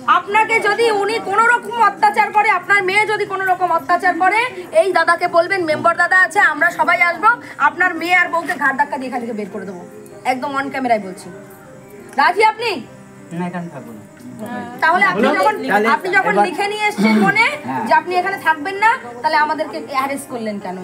আপনাকে যদি উনি কোনো রকম অত্যাচার করে, আপনার মেয়ে যদি কোনো রকম অত্যাচার করে, এই দাদাকে বলবেন মেম্বার দাদা আছে, আমরা সবাই আসবো, আপনার মেয়ে আর বউকে ঘাট ধাক্কা দিয়ে এখান থেকে বের করে দেবো, একদম অন ক্যামেরায় বলছি। রাজি আপনি? তাহলে আপনি যখন লিখে নিয়ে এসেছেন মনে যে আপনি এখানে থাকবেন না, তাহলে আমাদেরকে অ্যারেস্ট করলেন কেন?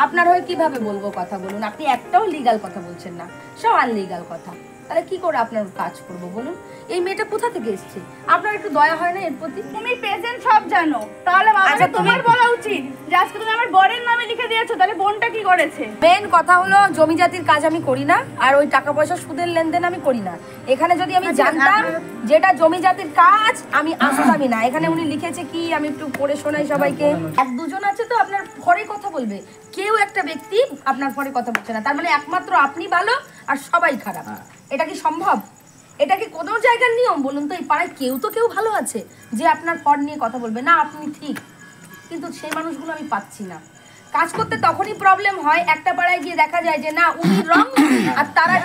আপনার হয়ে কিভাবে বলবো কথা বলুন? আপনি একটাও লিগ্যাল কথা বলছেন না, সব আনলিগ্যাল কথা। তাহলে কি করে আপনার কাজ করব বলুন? এই মেয়েটা কোথা থেকে এসেছে? আপনার একটু দয়া হয় না এর প্রতি? তুমি প্রেজেন্ট সব জানো, তাহলে বাবাকে তোমার বলা উচিত যে আজকে তুমি আমার বরের নামে লিখে দিয়েছো, তাহলে বোনটা কি করেছে? মেন কথা হলো জমি জাতির কাজ আমি করি না, আর ওই টাকা পয়সা সুদের লেনদেন আমি করি না। এখানে যদি আমি জানতাম যেটা জমি জাতির কাজ, আমি আসতামই না। এখানে উনি লিখেছে কি, আমি একটু পড়ে শোনাই সবাইকে। এক দুজন আছে তো আপনার পরে কথা বলবে, কেউ একটা ব্যক্তি আপনার পরে কথা বলছে না, তার মানে একমাত্র আপনি ভালো আর সবাই খারাপ। এটা কি সম্ভব? এটা কি কোনো জায়গার নিয়ম বলুন তো? এই পাড়ায় কেউ ভালো আছে যে আপনার পর নিয়ে কথা বলবে না আপনি ঠিক? কিন্তু সেই মানুষগুলো আমি পাচ্ছি না। কাজ করতে তখনই প্রবলেম হয়, একটা পাড়ায় গিয়ে দেখা যায় যে না উনি রং আর তারা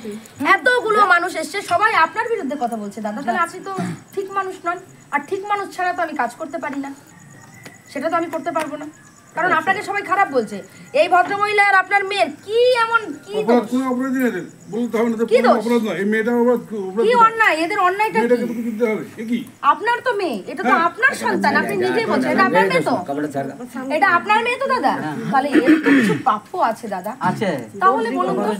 ঠিক। এতগুলো মানুষ এসছে, সবাই আপনার বিরুদ্ধে কথা বলছে দাদা, তাহলে আপনি তো ঠিক মানুষ নন। আর ঠিক মানুষ ছাড়া তো আমি কাজ করতে পারি না, সেটা তো আমি করতে পারবো না, কারণ আপনাকে সবাই খারাপ বলছে। এই ভদ্রমহিলা আর আপনার মেয়ের কি এমন কি দোষ? কোনো অপরাধী না, বলতে হবে না তো, কোনো অপরাধ না। এই মেয়েটা অপরাধ কি অন্যায়? এদের অন্যায়টা কি? মেয়েটাকে তো দিতে হবে। এ কি? আপনার তো মেয়ে, এটা তো আপনার সন্তান, আপনি নিজেই বলছেন এটা আপনার মেয়ে তো। এটা আপনার মেয়ে তো দাদা, তাহলে এর তো কিছু প্রাপ্য আছে দাদা। আছে তাহলে বলুন তো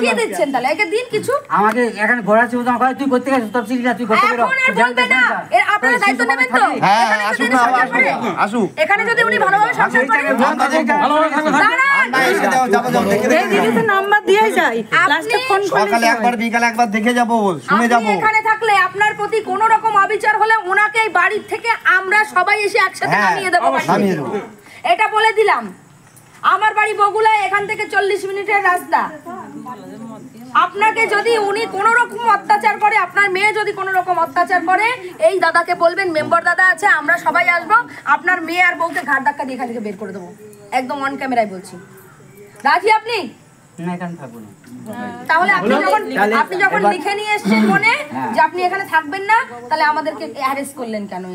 কি দিচ্ছেন? তাহলে একে দিন কিছু। আমাকে এখানে ঘোরা ছিল, তোমার তুই করতে গেছিস, তোর চিঠি না, তুই করতে গেল। এখন আর বলবে না, এর আপনারা দায়িত্ব নেবেন তো? হ্যাঁ, এখানে আসুক যদি না, সংসার আসুক করে, না, আসুক। এখানে যদি উনি ভালোভাবে সংসার করে, নাম্বার দিয়ে যাই, লাস্টে ফোন করে সকালে একবার বিকালে একবার দেখে যাবো, শুনে যাবো। এখানে থাকলে আপনার প্রতি কোনো রকম অবিচার হলে ওনাকে এই বাড়ির থেকে আমরা সবাই এসে একসাথে নামিয়ে দেবো বাড়ি থেকে। এটা বলে দিলাম। আমার বাড়ি বগুলা, এখান থেকে 40 মিনিটের রাস্তা। আপনাকে যদি উনি কোনো রকম অত্যাচার করে, আপনার মেয়ে যদি কোনো রকম অত্যাচার করে, এই দাদাকে বলবেন মেম্বার দাদা আছে, আমরা সবাই আসবো, আপনার মেয়ে আর বউকে ঘাট ধাক্কা দিয়ে এখান থেকে বের করে দেবো, একদম অন ক্যামেরায় বলছি। রাজি আপনি? তাহলে আপনি যখন লিখে নিয়ে এসেছেন মনে যে আপনি এখানে থাকবেন না, তাহলে আমাদেরকে অ্যারেস্ট করলেন কেন?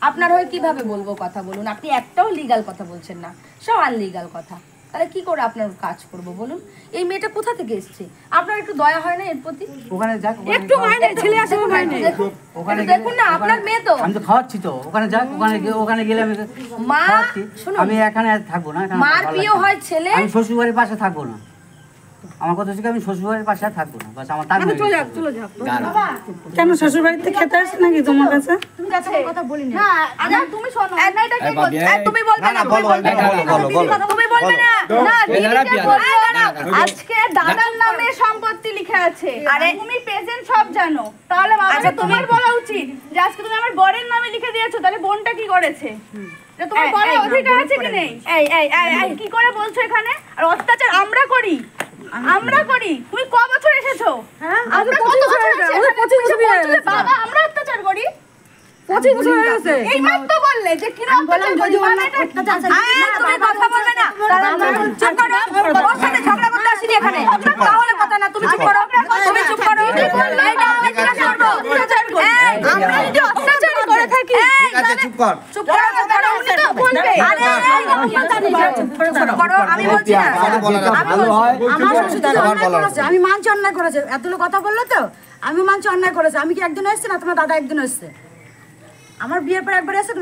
আপনার হয়ে কিভাবে বলবো কথা বলুন? আপনি একটাও লিগ্যাল কথা বলছেন না, সব আনলিগ্যাল কথা। তাহলে কি করে আপনার কাজ করব বলুন? এই মেয়েটা কোথা থেকে এসেছে? আপনার একটু দয়া হয় না এর প্রতি? ওখানে যাক, একটু মাইনে ছেলে আসে মাইনে ওখানে দেখুন না, আপনার মেয়ে তো। আমি তো খাওয়াচ্ছি তো, ওখানে যাক, ওখানে গেলে আমি মা শুনুন, আমি এখানে থাকবো না। মার প্রিয় হয় ছেলে, আমি শ্বশুর বাড়ির পাশে থাকবো না। আমার কথা হচ্ছে আমি শ্বশুর বাড়ির পাশে থাকবো না, বাস আমার টাইম চলে যাও। কেন শ্বশুর বাড়িতে খেতে আসে নাকি তোমার কাছে? তুমি কাছে কথা বলি না। আচ্ছা তুমি শোনো, এটা কি বলছো? তুমি বলবে না, বলো, তুমি বলবে না। না দিদিকে বললো, আজকে দাদার নামে সম্পত্তি লিখে আছে, আরে তুমি প্রেজেন্ট সব জানো, তাহলে বাবাকে তোমার বলা উচিত যে আজকে তুমি আমার বরের নামে লিখে দিয়েছো, তাহলে বোনটা কি করেছে? তোমার বলার অধিকার আছে কি নেই? এই কি করে বলছো এখানে? আর অত্যাচার আমরা করি, তুমি ক বছর এসেছো? আমরা কত বছর এসেছি? 25 বছর হয়েছে। বাবা আমরা অত্যাচার করি 25 বছর হয়ে গেছে। এই মাত্র বললে যে কি অত্যাচার করি, মানে এটা তুমি কথা বলবে না। চুপ করো, ওর সাথে ঝগড়া করতে আসিনি এখানে, তাহলে কথা না। তুমি চুপ করো, তুমি চুপ করো। এইটা আমি কি করব? অত্যাচার করি, আমরা যদি অত্যাচার করে থাকি, ঠিক আছে, চুপ কর। চুপ করো, চুপ করো। উনি তো বলবে, আরে চুপ করো, আমি বলছি না। আমার শ্বশুর তো অন্যায় করেছে, আমি মানছি অন্যায় করেছে। এতগুলো কথা বললো তো, আমি মানছি অন্যায় করেছে। আমি কি একদিন এসেছি না তোমার দাদা একদিন এসছে? আমার বিয়ের পর একবার এসে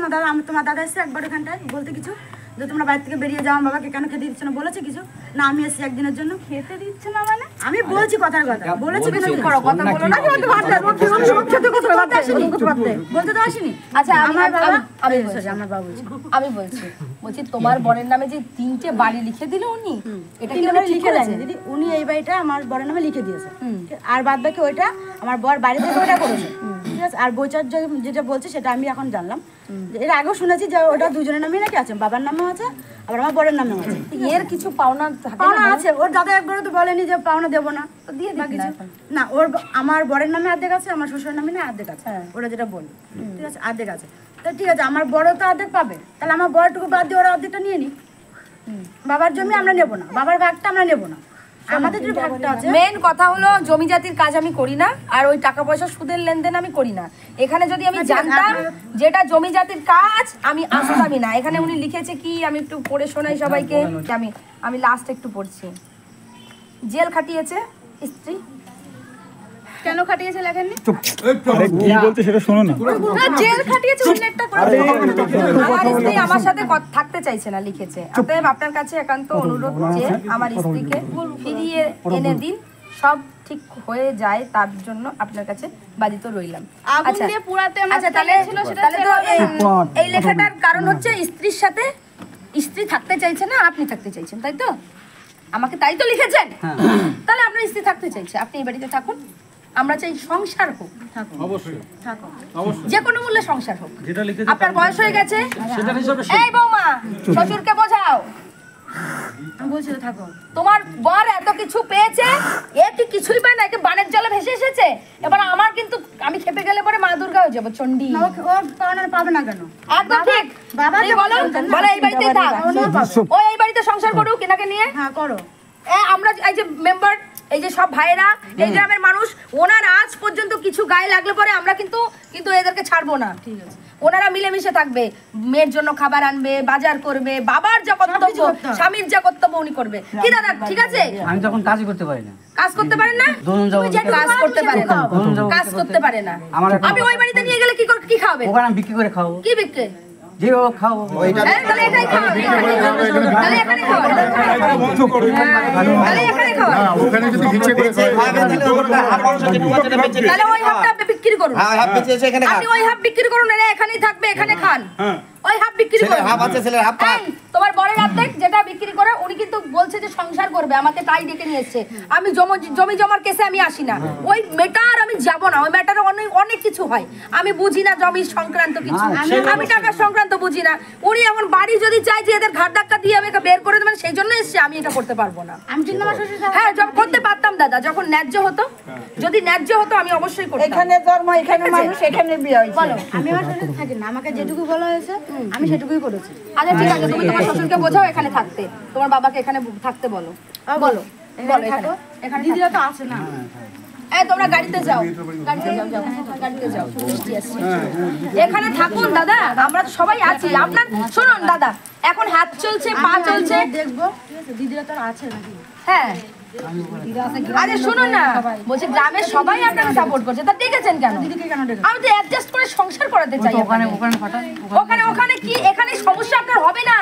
তোমার দাদা এসছে একবার ওখানটায় বলতে কিছু যে তোমরা বাড়ি থেকে বেরিয়ে যাও, বাবাকে কেন খেতে দিচ্ছে না বলেছে কিছু? না আমি এসেছি একদিনের জন্য। খেতে দিচ্ছে না মানে? আমি বলছি কথার কথা, বলেছি কেন? করো, কথা বলো না। বলতে তো আসিনি। আচ্ছা আমার বাবা, আমার বাবা বলছি তোমার বোনের নামে যে 3টে বাড়ি লিখে দিল উনি, এটা কি উনি লিখে দেন? দিদি উনি এই বাড়িটা আমার বরের নামে লিখে দিয়েছে, আর বাদ বাকি ওইটা আমার বর বাড়ি থেকে ওটা করেছে, ঠিক আছে? আর বইচার যেটা বলছে সেটা আমি এখন জানলাম। এর আগেও শুনেছি যে ওটা দুজনের নামে নাকি আছে, বাবার নামেও আছে আবার আমার বরের নামেও আছে। এর কিছু পাওনা পাওনা আছে, ওর দাদা একবারও তো বলেনি যে পাওনা দেবো না, তো দিয়ে দিই কিছু না। ওর আমার বরের নামে অর্ধেক আছে, আমার শ্বশুরের নামে না অর্ধেক আছে, ওরা যেটা বললো, ঠিক আছে? অর্ধেক আছে, তো ঠিক আছে আমার বড় তো অর্ধেক পাবে, তাহলে আমার বড়টুকু বাদ দিয়ে ওরা অর্ধেকটা নিয়ে নি। বাবার জমি আমরা নেবো না, বাবার ভাগটা আমরা নেবো না, আমাদের যে ভাগটা আছে মেন কথা হলো জমি জাতির কাজ আমি করি না, আর ওই টাকা পয়সা সুদের লেনদেন আমি করি না। এখানে যদি আমি জানতাম যেটা জমি জাতির কাজ আমি আসতামই না। এখানে উনি লিখেছে কি আমি একটু পড়ে শোনাই সবাইকে। আমি লাস্ট একটু পড়ছি। জেল খাটিয়েছে স্ত্রী। কেন খাটিয়েছে লেখেননি? কি বলতে সেটা শোনো না। জেল খাটিয়েছে উল্লেখটা করে আমার স্ত্রী আমার সাথে থাকতে চাইছে না লিখেছে। অতএব আপনার কাছে একান্ত অনুরোধ যে আমার স্ত্রীকে ফিরিয়ে এনে দিন, সব ঠিক হয়ে যায় তার জন্য আপনার কাছে বাধিত রইলাম। আগুন দিয়ে পুরাতে আমার আচ্ছা তাহলে তো এই লেখাটার কারণ হচ্ছে স্ত্রীর সাথে স্ত্রী থাকতে চাইছে না, আপনি থাকতে চাইছেন, তাই তো? আমাকে তাই তো লিখেছেন। তাহলে আপনার স্ত্রী থাকতে চাইছে, আপনি এই বাড়িতে থাকুন। আমরা চাই সংসার হোক, অবশ্যই যে কোনো মূল্যে সংসার হোক। আপনার বয়স হয়ে গেছে, এই বৌমা শ্বশুরকে বোঝাও। আমি বলছি তো থাকো। তোমার বর এত কিছু পেয়েছে, এ কি কিছুই পায় না, একে বানের জলে ভেসে এসেছে। এবার আমার কিন্তু আমি খেপে গেলে পরে মা দুর্গা হয়ে যাবো, চণ্ডী। ও পাওনার পাবে না কেন? একদম ঠিক। বাবা এই বলো বলো এই বাড়িতেই থাক, ও এই বাড়িতে সংসার করুক এনাকে নিয়ে। হ্যাঁ করো। আমরা এই যে মেম্বার, এই যে সব ভাইয়েরা, এই গ্রামের মানুষ, ওনার আজ পর্যন্ত কিছু গায়ে লাগলে পরে আমরা কিন্তু এদেরকে ছাড়বো না। ঠিক আছে, ওনারা মিলেমিশে থাকবে, মেয়ের জন্য খাবার আনবে, বাজার করবে, বাবার যা কর্তব্য, স্বামীর যা কর্তব্য উনি করবে। কি দাদা ঠিক আছে? আমি তখন কাজই করতে পারি না। কাজ করতে পারেন না, তুমি যে কাজ করতে পারে না, কাজ করতে পারে না। আমি ওই বাড়িতে নিয়ে গেলে কি খাবে? ওখানে আমি বিক্রি করে খাবো। কি বিক্রি? যে ও খাবো। তাহলে এটাই খাওয়া, তাহলে এখানে খাওয়া, তাহলে এখানে খাওয়া, ওখানে যদি ভিক্ষে করে তাহলে ওই হাফটা বিক্রি করুন। হাফ বেঁচে এসে এখানে আপনি ওই হাফ বিক্রি করুন, এরা এখানেই থাকবে, এখানে খান। ওই হাফ বিক্রি করুন। হাফ আছে ছেলের হাফ খান। এই, তোমার বরের অর্ধেক যেটা বিক্রি করে, উনি কিন্তু বলছে যে সংসার করবে, আমাকে তাই ডেকে নিয়ে এসেছে। আমি জমি জমার কেসে আমি আসি না, ওই ম্যাটার আমি যাব না। ওই ম্যাটারে অনেক কিছু হয়, আমি বুঝি না জমি সংক্রান্ত কিছু, আমি টাকা সংক্রান্ত বুঝি না। উনি এখন বাড়ি যদি চাই যে এদের ঘাট ধাক্কা দিয়ে আমাকে বের করে দেবেন, সেই জন্য এসেছে। আমি এটা করতে পারবো না। আমি কিন্তু আমার শ্বশুর শাশুড়ি হ্যাঁ, যখন করতে পারতাম দাদা, যখন ন্যায্য হতো, যদি ন্যায্য হতো আমি অবশ্যই করতাম। এখানে জন্ম, এখানে মানুষ, এখানে বিয়ে হয়েছে। বলো। আমি আমার শ্বশুর থাকি না, আমাকে যেটুকু বলা হয়েছে আমি সেটুকুই করেছি। আচ্ছা ঠিক আছে, তুমি তোমার শ্বশুরকে বোঝাও এখানে থাকতে, তোমার বাবাকে এখানে থাকতে বলো। বলো বলো থাকো। এখানে দিদিরা তো আছে না। এই তোমরা গাড়িতে যাও, গাড়িতে যাও, যাও গাড়িতে যাও, বৃষ্টি আসছে। এখানে থাকুন দাদা, আমরা তো সবাই আছি। আপনার শুনুন দাদা, এখন হাত চলছে, পা চলছে, দেখবো ঠিক আছে, দিদিরা তো আছে নাকি? হ্যাঁ। আরে শুনুন না, বলছি গ্রামের সবাই আপনাকে সাপোর্ট করছে, তা দেখেছেন কেন? দিদিকে কেন ডেকে? আমি তো অ্যাডজাস্ট করে সংসার করাতে চাই। ওখানে আপনাকে। ওখানে ফাটা ওখানে কি এখানে সমস্যা আপনার হবে না?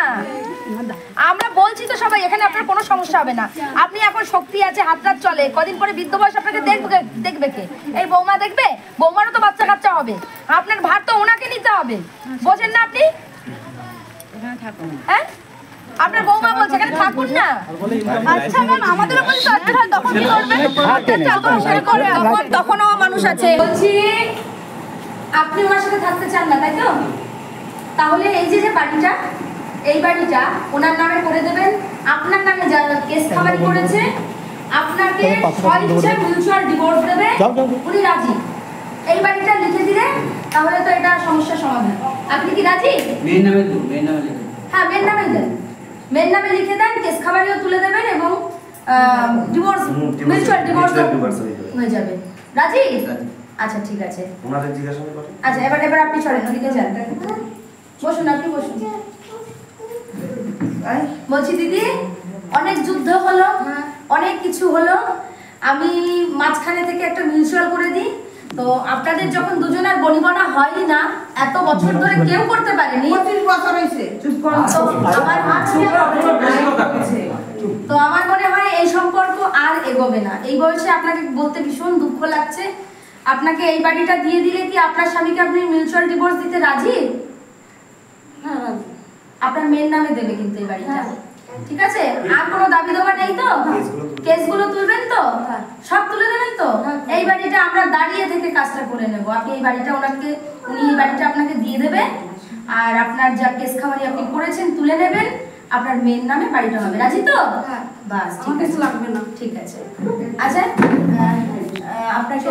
আমরা বলছি তো সবাই, এখানে আপনার কোনো সমস্যা হবে না। আপনি এখন শক্তি আছে, হাত রাত চলে, কদিন পরে বৃদ্ধ বয়স আপনাকে দেখবে কে? এই বৌমা দেখবে? বৌমারও তো বাচ্চা কাচ্চা হবে, আপনার ভার তো ওনাকে নিতে হবে, বোঝেন না আপনি? হ্যাঁ, আপনার বৌমা বলছে এখানে থাকুন না। আচ্ছা ম্যাম, আমাদেরও বলছে তখন কি করবে? তখনও মানুষ আছে। বলছি আপনি ওনার সাথে থাকতে চান না, তাই তো? তাহলে এই যে বাড়িটা, এই বাড়িটা ওনার নামে করে দেবেন। আপনার নামে যা কেস খামারি করেছে, আপনাকে স্বইচ্ছা মিউচুয়াল ডিভোর্স দেবে, উনি রাজি। এই বাড়িটা লিখে দিলে তাহলে তো এটা সমস্যার সমাধান। আপনি কি রাজি? মেয়ের নামে তো, মেয়ের নামে লিখে। হ্যাঁ, মেয়ের নামে দেন, মেয়ের নামে লিখে দেন, কেস খামারিও তুলে দেবেন এবং ডিভোর্স, মিউচুয়াল ডিভোর্স হয়ে যাবে। রাজি? আচ্ছা ঠিক আছে। ওনাদের জিজ্ঞাসা করে। আচ্ছা এবার আপনি চলেন, ওদিকে যান, বসুন, আপনি বসুন। বলছি দিদি, অনেক যুদ্ধ হলো, অনেক কিছু হলো, আমি মাঝখানে থেকে একটা মিউচুয়াল করে দিই। তো আপনাদের যখন দুজনের বনিবনা হয়ই না, এত বছর ধরে কেউ করতে পারেনি, 25 বছর হয়েছে। চুপ করো। তো আমার মনে হয় এই সম্পর্ক আর এগোবে না। এই বয়সে আপনাকে বলতে ভীষণ দুঃখ লাগছে। আপনাকে এই বাড়িটা দিয়ে দিলে কি আপনার স্বামীকে আপনি মিউচুয়াল ডিভোর্স দিতে রাজি? হ্যাঁ, রাজি। আপনার মেয়ের নামে দেবে কিন্তু এই বাড়িটা, ঠিক আছে? আর কোনো দাবি দেওয়া নেই তো? কেসগুলো তুলবেন তো? সব তুলে দেবেন তো? এই বাড়িটা আমরা দাঁড়িয়ে থেকে কাজটা করে নেব। আপনি এই বাড়িটা উনি এই বাড়িটা আপনাকে দিয়ে দেবে, আর আপনার যা কেস খামারি আপনি করেছেন তুলে নেবেন, আপনার মেয়ের নামে বাড়িটা হবে। রাজি তো? বাস, ঠিক আছে, লাগবে না, ঠিক আছে। আচ্ছা আপনাকে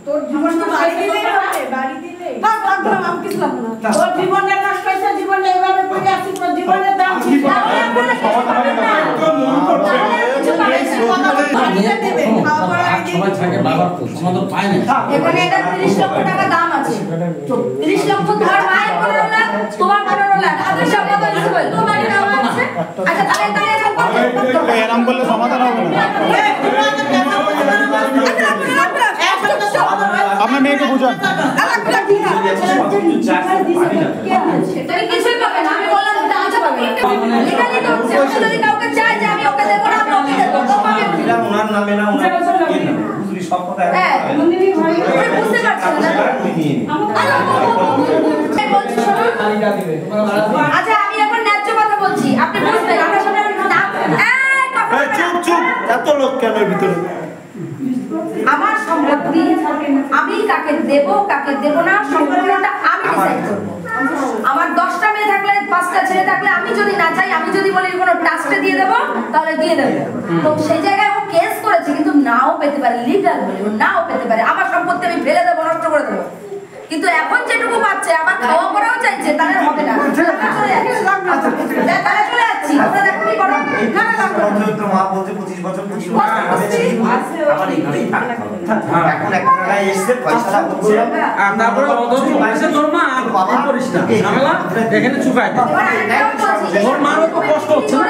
তোর জীবন বাড়ি দিলে হবে, বাড়ি দিলে। বাস, লাগবে না, আমার কিছু লাগবে না। তোর জীবনটা নষ্ট হয়েছে, জীবনে এভাবে পড়ে আছি, তোর জীবনের দাম কি? সবাই থাকে বাবার তো সমাধান পায় না। এখানে এটা 30 লক্ষ টাকা দাম আছে। 30 লক্ষ তোমার মায়ের 15 লাখ, তোমার 15 লাখ। আদের সব কত ইলিজিবল? তোমার নাম আছে। আচ্ছা তাহলে এরকম করবে। এরকম করলে সমাধান হবে না। আপনার মেয়েকে বুঝান। তুমি কিছুই পাবে না। আমি বললাম তো আজ পাবে। লিগালি তো হচ্ছে যদি কাউকে চাই যে আমি ওকে দেব না আমি ওকে দেব। তো পাবে না। এটা ওনার নামে না ওনার কি না বুঝলি সব কথা হ্যাঁ নন্দিনী ভাই বুঝতে পারছেন না। আচ্ছা আমি এখন ন্যায্য কথা বলছি। আপনি বুঝবেন আমার সামনে নাম চুপ চুপ এত লোক কেন ভিতরে আমার সম্পত্তি আমি কাকে দেব কাকে দেব না সম্পূর্ণটা আমি ডিসাইড করব। আমার 10টা মেয়ে থাকলে 5টা ছেলে থাকলে আমি যদি না চাই আমি যদি বলি কোনো ট্রাস্টে দিয়ে দেব তাহলে দিয়ে দেব। তো সেই জায়গায় ও কেস করেছে কিন্তু নাও পেতে পারে লিগ্যাল বলে ও নাও পেতে পারে। আমার সম্পত্তি আমি ফেলে দেবো নষ্ট করে দেবো কিন্তু এখন যেটুকু পাচ্ছে আবার খাওয়া পড়াও চাইছে তাহলে হবে না। তাহলে চলে যাচ্ছি তোমরা দেখো কি করো। তো মা বলছে 25 বছর 25 বছর আমার এখানেই থাকতে হবে। এখন এক জায়গায় এসে পয়সা হচ্ছে আর তারপরে অধৈর্য বয়সে তোর মা বাবা করিস না ঝামেলা এখানে চুকাই দে। ওর মারও তো কষ্ট হচ্ছে না।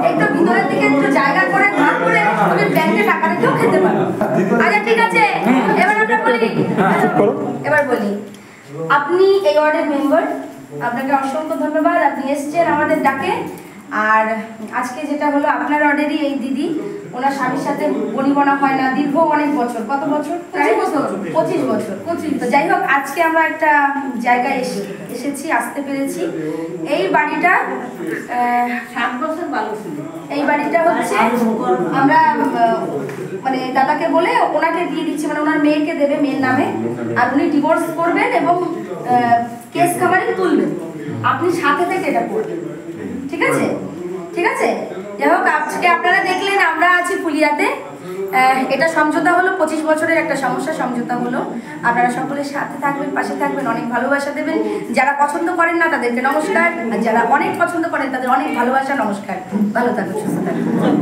একটু ভিতরের দিকে একটু জায়গা করে ভাগ করে তুমি ব্যাংকে টাকা রেখেও খেতে পারো। আচ্ছা ঠিক আছে এবার আমরা বলি এবার বলি আপনি এই ওয়ার্ডের মেম্বার আপনাকে অসংখ্য ধন্যবাদ। আপনি এসেছেন আমাদের ডাকে। আর আজকে যেটা হলো আপনার অর্ডারই এই দিদি ওনার স্বামীর সাথে বনিবনা হয় না দীর্ঘ অনেক বছর। কত বছর? 25 বছর। তো যাই হোক আজকে আমরা একটা জায়গায় এসেছি আসতে পেরেছি। এই বাড়িটা 7 বছর ভালো ছিল। এই বাড়িটা হচ্ছে আমরা মানে দাদাকে বলে ওনাকে দিয়ে দিচ্ছি মানে ওনার মেয়েকে দেবে মেয়ের নামে আর উনি ডিভোর্স করবেন এবং কেস খামারে তুলবেন। আপনি সাথে থেকে এটা করবেন ঠিক আছে? ঠিক আছে যাই হোক আজকে আপনারা দেখলেন আমরা আছি ফুলিয়াতে। এটা সমঝোতা হলো 25 বছরের একটা সমস্যা সমঝোতা হলো। আপনারা সকলের সাথে থাকবেন পাশে থাকবেন অনেক ভালোবাসা দেবেন। যারা পছন্দ করেন না তাদেরকে নমস্কার আর যারা অনেক পছন্দ করেন তাদের অনেক ভালোবাসা নমস্কার। ভালো থাকবেন সুস্থ থাকবেন।